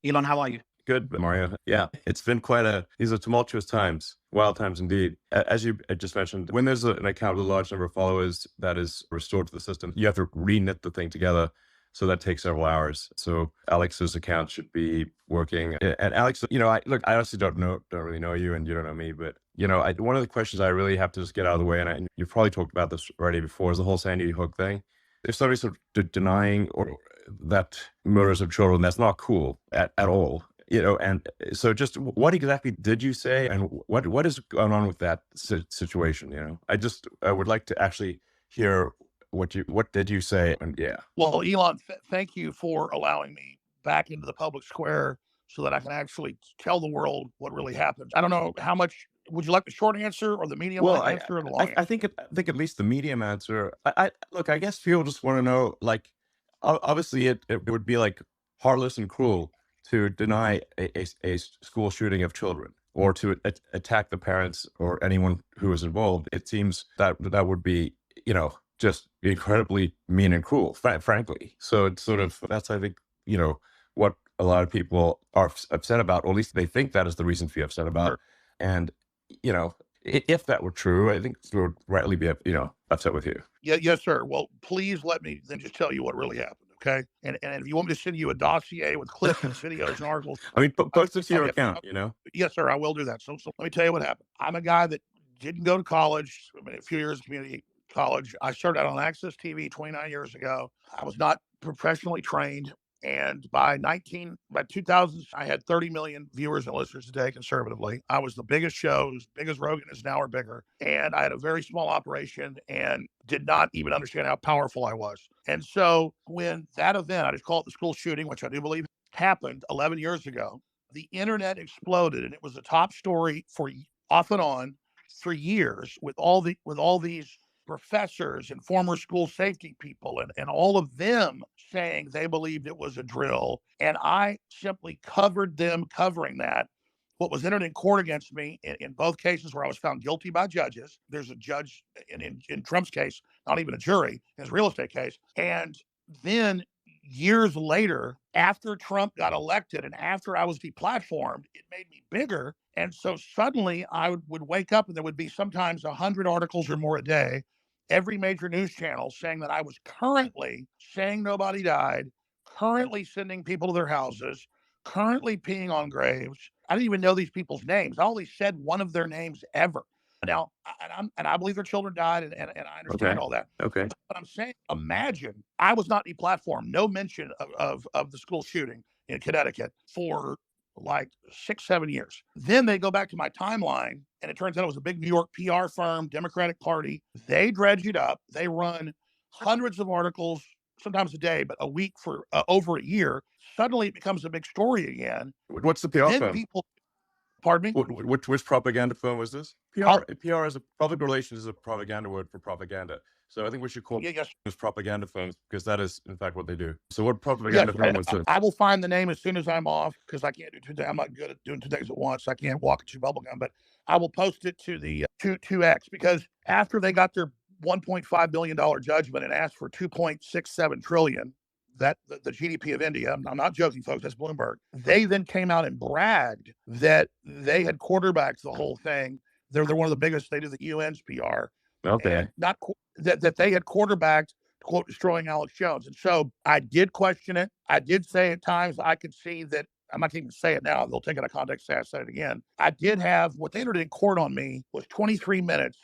Elon, how are you? Good, Mario. Yeah, it's been these are tumultuous times, wild times indeed. As you just mentioned, when there's an account with a large number of followers that is restored to the system, you have to re-knit the thing together. So that takes several hours. So Alex's account should be working. And Alex, I honestly don't really know you and you don't know me, but one of the questions I really have to just get out of the way, and you've probably talked about this already before, is the whole Sandy Hook thing. If somebody's sort of denying or that murders of children, that's not cool at all. And so just what exactly did you say, and what is going on with that situation? I would like to actually hear what did you say, and yeah. Well, Elon, thank you for allowing me back into the public square so that I can actually tell the world what really happened. I don't know how much would you like the short answer or the medium Well, answer or the long answer? I think at least the medium answer. I look, I guess people just want to know, like, obviously it would be like heartless and cruel to deny a school shooting of children or to attack the parents or anyone who is involved. It seems that that would be, just incredibly mean and cruel, frankly. So it's sort of, that's, I think, what a lot of people are upset about, or at least they think that is the reason to be upset about. Sure. And, if that were true, I think we would rightly be, upset with you. Yeah, yes, sir. Well, please let me then just tell you what really happened, okay? And if you want me to send you a dossier with clips and videos and articles, I mean, post it to your okay, account. yes, sir, I will do that. So let me tell you what happened. I'm a guy that didn't go to college. I mean, a few years of community college. I started out on Access TV 29 years ago. I was not professionally trained. And by 2000, I had 30 million viewers and listeners a day conservatively. I was the biggest show, as big as Rogan is now or bigger. And I had a very small operation and did not even understand how powerful I was. And so when that event, I just call it the school shooting, which I do believe happened 11 years ago, the internet exploded and it was the top story for off and on for years with all these professors and former school safety people and all of them saying they believed it was a drill. And I simply covered them covering that. What was entered in court against me in both cases where I was found guilty by judges. There's a judge in Trump's case, not even a jury, in his real estate case. And then years later, after Trump got elected and after I was deplatformed, it made me bigger. And so suddenly I would wake up and there would be sometimes 100 articles or more a day, every major news channel saying that I was currently saying nobody died, currently sending people to their houses, currently peeing on graves. I didn't even know these people's names. I only said one of their names ever. Now, and I believe their children died, and I Okay. understand all that. Okay. But I'm saying, imagine I was not deplatformed, no mention of the school shooting in Connecticut for like 6, 7 years. Then they go back to my timeline, and it turns out it was a big New York PR firm, Democratic Party. They dredge it up. They run hundreds of articles, sometimes a day, but a week for over a year. Suddenly it becomes a big story again. What's the PR Then firm? people, pardon me? Which propaganda firm was this? PR is public relations is a propaganda word for propaganda. So I think we should call Yes, this propaganda firms because that is in fact what they do. So what yes, propaganda firm and was this? I will find the name as soon as I'm off because I can't do 2 days. I'm not good at doing 2 days at once. I can't walk and chew bubble gum, but I will post it to the 2X because after they got their $1.5 billion judgment and asked for 2.67 trillion, that the GDP of India, I'm not joking, folks, that's Bloomberg. They then came out and bragged that they had quarterbacked the whole thing. They're one of the biggest. They do the UN's PR, Okay. and not that they had quarterbacked quote destroying Alex Jones. And so I did question it. I did say at times I could see that I'm not even say it now. They'll take it out of context, say I said it again. I did have what they entered in court on me was 23 minutes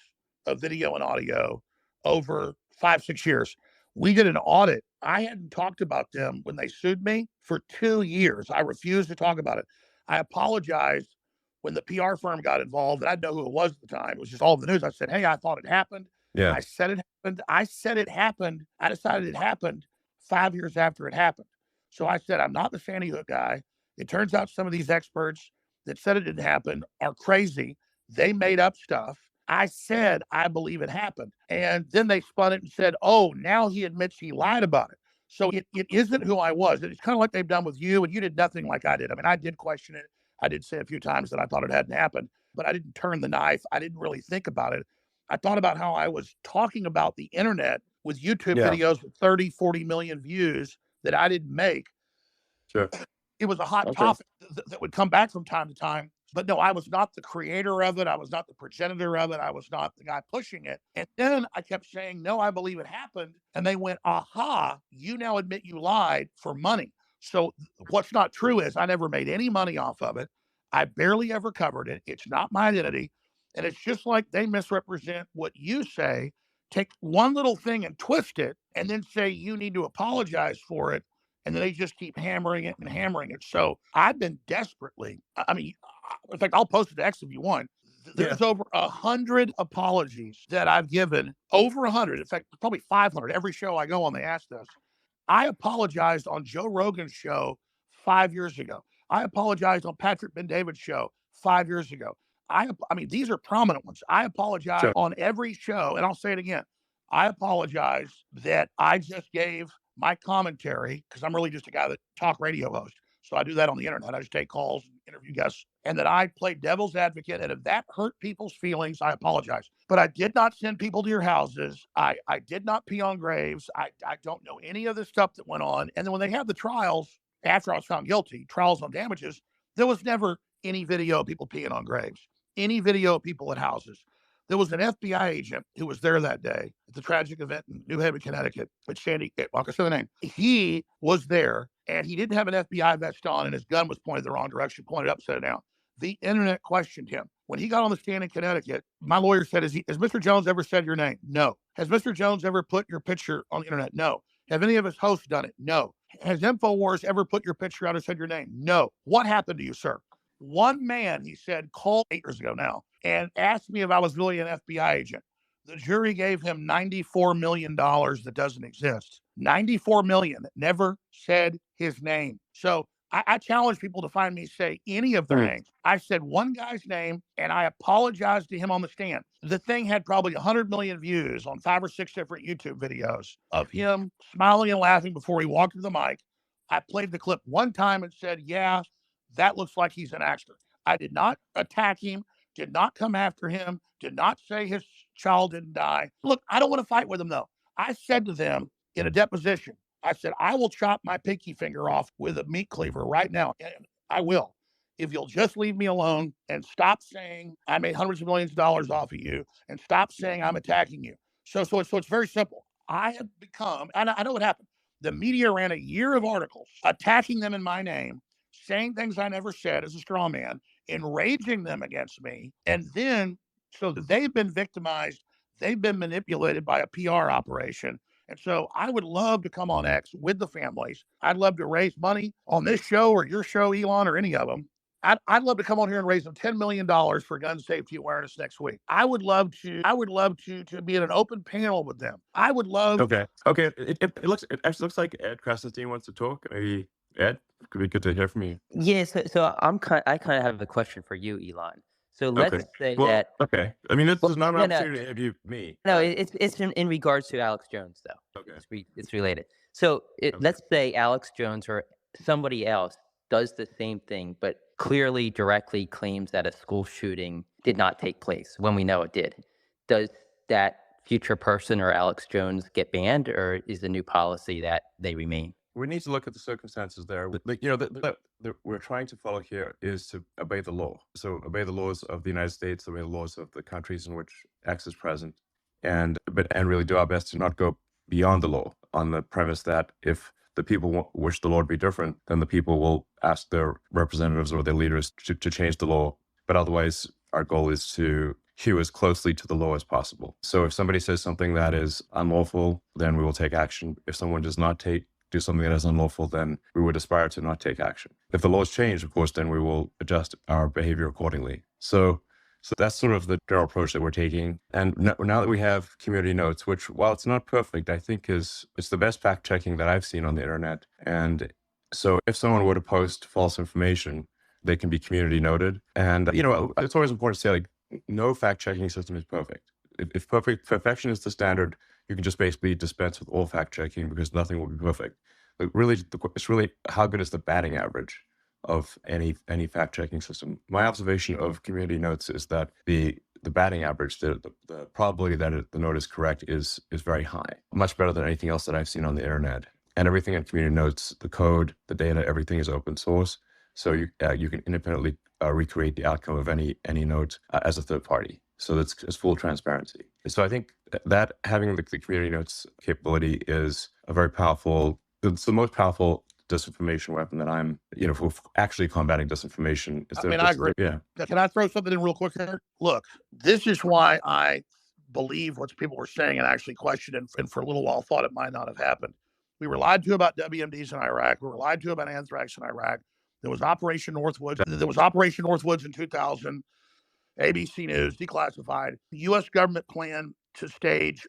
of video and audio over 5, 6 years. We did an audit. I hadn't talked about them when they sued me for 2 years. I refused to talk about it. I apologized when the PR firm got involved. And I didn't know who it was at the time. It was just all the news. I said, hey, I thought it happened. Yeah. I said it happened. I said it happened. I decided it happened 5 years after it happened. So I said, I'm not the Sandy Hook guy. It turns out some of these experts that said it didn't happen are crazy. They made up stuff. I said, I believe it happened. And then they spun it and said, oh, now he admits he lied about it. So it isn't who I was. It's kind of like they've done with you, and you did nothing like I did. I mean, I did question it. I did say a few times that I thought it hadn't happened, but I didn't turn the knife. I didn't really think about it. I thought about how I was talking about the internet with YouTube Yeah. videos with 30, 40 million views that I didn't make. Sure. It was a hot Okay. topic that would come back from time to time. But no, I was not the creator of it. I was not the progenitor of it. I was not the guy pushing it. And then I kept saying, no, I believe it happened. And they went, aha, you now admit you lied for money. So what's not true is I never made any money off of it. I barely ever covered it. It's not my identity. And it's just like they misrepresent what you say, take one little thing and twist it, and then say you need to apologize for it. And then they just keep hammering it and hammering it. So I've been desperately, I mean, in fact, I'll post it to X if you want. Yeah. There's over 100 apologies that I've given, over 100. In fact, probably 500. Every show I go on, they ask this. I apologized on Joe Rogan's show 5 years ago. I apologized on Patrick Ben David's show 5 years ago. I mean, these are prominent ones. I apologize Sure. on every show, and I'll say it again. I apologize that I just gave my commentary because I'm really just a guy that talk radio host. So I do that on the internet. I just take calls, interview guests, and that I played devil's advocate. And if that hurt people's feelings, I apologize. But I did not send people to your houses. I did not pee on graves. I don't know any of the stuff that went on. And then when they had the trials after I was found guilty, trials on damages, there was never any video of people peeing on graves, any video of people at houses. There was an FBI agent who was there that day at the tragic event in New Haven, Connecticut, with Sandy. Like I said the name. He was there and he didn't have an FBI vest on and his gun was pointed the wrong direction, pointed upside down. The internet questioned him. When he got on the stand in Connecticut, my lawyer said, has Mr. Jones ever said your name? No. Has Mr. Jones ever put your picture on the internet? No. Have any of his hosts done it? No. Has InfoWars ever put your picture out or said your name? No. What happened to you, sir? One man, he said, called 8 years ago now and asked me if I was really an FBI agent. The jury gave him $94 million that doesn't exist. 94 million that never said his name. So I challenge people to find me say any of their names. I said one guy's name and I apologized to him on the stand. The thing had probably 100 million views on 5 or 6 different YouTube videos of him smiling and laughing before he walked to the mic. I played the clip one time and said, yeah, that looks like he's an actor. I did not attack him, did not come after him, did not say his child didn't die. Look, I don't want to fight with him, though. I said to them in a deposition, I said, I will chop my pinky finger off with a meat cleaver right now. And I will. If you'll just leave me alone and stop saying I made hundreds of millions of dollars off of you and stop saying I'm attacking you. So it's very simple. I have become, and I know what happened. The media ran a year of articles attacking them in my name, saying things I never said as a straw man, enraging them against me. And then, so they've been victimized, they've been manipulated by a PR operation. And so I would love to come on X with the families. I'd love to raise money on this show or your show, Elon, or any of them. I'd love to come on here and raise them $10 million for gun safety awareness next week. I would love to be in an open panel with them. I would love. Okay. Okay. It actually looks like Ed Krasenstein wants to talk. Maybe Ed, could be good to hear from you. Yeah, so I kind of have a question for you, Elon. So Okay. let's say Well, that okay. I mean, this well, is not an no, no, opportunity to interview me. no, it's in regards to Alex Jones though. Okay. It's related. So Okay. let's say Alex Jones or somebody else does the same thing, but clearly directly claims that a school shooting did not take place when we know it did. Does that future person or Alex Jones get banned, or is the new policy that they remain? We need to look at the circumstances there. Like, we're trying to follow here is to obey the law. So obey the laws of the United States, obey the laws of the countries in which X is present, and really do our best to not go beyond the law on the premise that if the people wish the law to be different, then the people will ask their representatives or their leaders to change the law. But otherwise, our goal is to hew as closely to the law as possible. So if somebody says something that is unlawful, then we will take action. If someone does not do something that is unlawful, then we would aspire to not take action. If the laws change, of course, then we will adjust our behavior accordingly. So that's sort of the general approach that we're taking. And now that we have community notes, which, while it's not perfect, I think it's the best fact checking that I've seen on the internet. And so if someone were to post false information, they can be community noted. And, it's always important to say, like, no fact checking system is perfect. If perfection is the standard, you can just basically dispense with all fact checking because nothing will be perfect. But really, it's really how good is the batting average of any fact checking system. My observation of community notes is that the batting average, the probability that the note is correct is very high, much better than anything else that I've seen on the internet. and everything in community notes, the code, the data, everything is open source. So you can independently recreate the outcome of any node as a third party. So it's full transparency. So I think that having the community notes capability is a very powerful. It's the most powerful disinformation weapon that I'm, for actually combating disinformation. I agree. Yeah. Can I throw something in real quick here? Look, this is why I believe what people were saying and actually questioned and for a little while thought it might not have happened. We were lied to about WMDs in Iraq. We were lied to about anthrax in Iraq. There was Operation Northwoods. There was Operation Northwoods in 2000. ABC News, declassified. The U.S. government planned to stage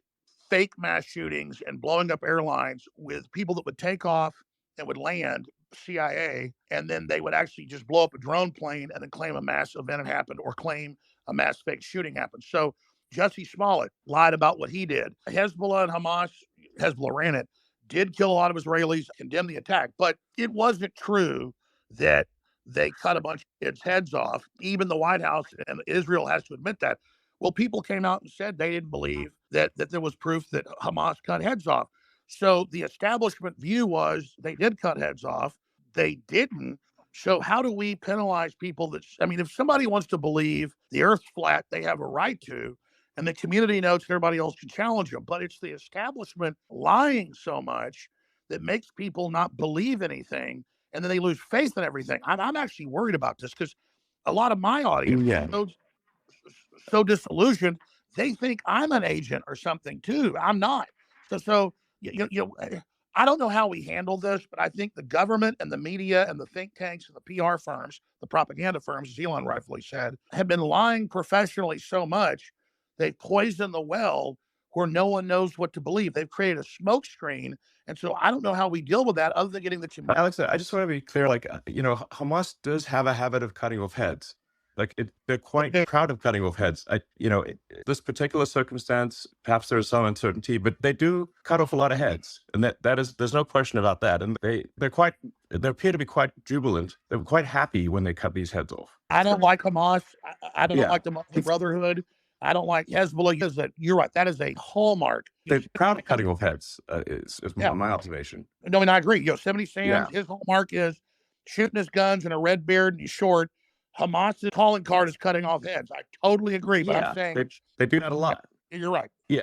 fake mass shootings and blowing up airlines with people that would take off and would land, CIA, and then they would actually just blow up a drone plane and then claim a mass event had happened or claim a mass fake shooting happened. So Jussie Smollett lied about what he did. Hezbollah and Hamas, Hezbollah ran it, did kill a lot of Israelis, condemned the attack, but it wasn't true that they cut a bunch of kids' heads off. Even the White House and Israel has to admit that. Well, people came out and said they didn't believe that there was proof that Hamas cut heads off. So the establishment view was they did cut heads off. They didn't. So how do we penalize people if somebody wants to believe the earth's flat, they have a right to, and the community notes and everybody else can challenge them. But it's the establishment lying so much that makes people not believe anything, and then they lose faith in everything. I'm actually worried about this because a lot of my audience is so disillusioned, they think I'm an agent or something too. I'm not. So I don't know how we handle this, but I think the government and the media and the think tanks and the PR firms, the propaganda firms, as Elon rightfully said, have been lying professionally so much, they've poisoned the well where no one knows what to believe. They've created a smokescreen. And so I don't know how we deal with that other than getting the Alex, I just want to be clear, Hamas does have a habit of cutting off heads. They're quite proud of cutting off heads. This particular circumstance, perhaps there is some uncertainty, but they do cut off a lot of heads, and there's no question about that. And they appear to be quite jubilant. They're quite happy when they cut these heads off. I don't like Hamas. I don't like the Muslim Brotherhood. I don't like Hezbollah. You're right. That is a hallmark. They're proud of cutting off heads, is my observation. No, I agree. Yosemite Sam, his hallmark is shooting his guns and a red beard and he's short. Hamas's calling card is cutting off heads. I totally agree, but I'm saying they do that a lot. You're right.